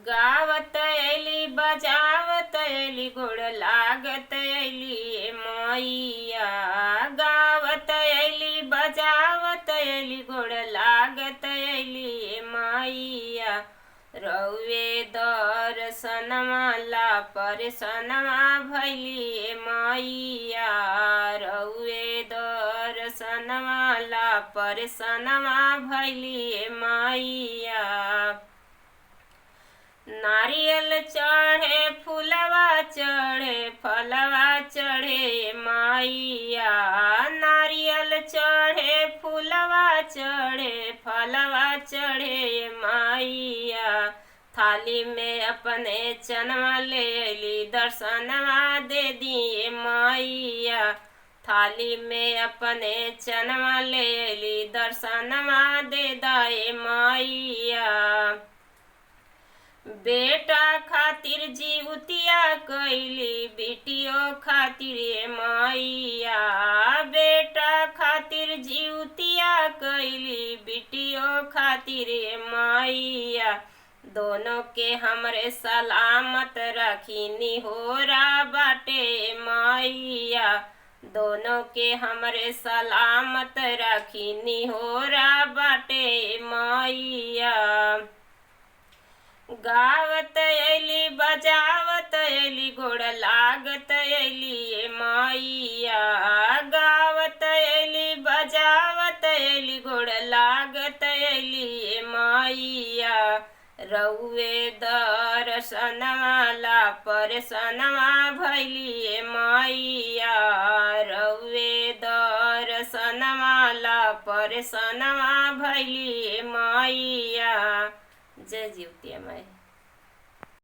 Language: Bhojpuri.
गावत अली बजावत अली गोड़ लागत अली मैया। गावत अली बजावत अली गोड़ लागत अली मैया। रउए दर्शनमा ला परसनमा भैली मैया। रउए दर्शनमा ला परसनमा भैली मैया। नारियल चढ़े फूलवा चढ़े फलवा चढ़े मैया। नारियल चढ़े फूलवा चढ़े फलवा चढ़े मैया। थाली में अपने चनवा ले अली दर्शनवा दे दिए मैया। थाली में अपने चनवा ले अली दर्शनवा दे दाए मैया। बेटा खातिर जीवतिया कैली बिटियो खातिर मैया। बेटा खातिर जीवतिया कैली बिटियो खातिर मैया। दोनों के हमरे सलामत रखी निहोरा बाटे मैया। दोनों के हमरे सलामत रखी निहोरा बाटे मैया। गावत अली बजावत अली गोड़ लागत अली मैया। गावत अली बजावत अली गोड़ लागत अली मैया। रउए दर्शनमा ला परसनमा भैली मैया। रउए दर्शनमा ला परसनमा भैली मैया। जय जीवती माई।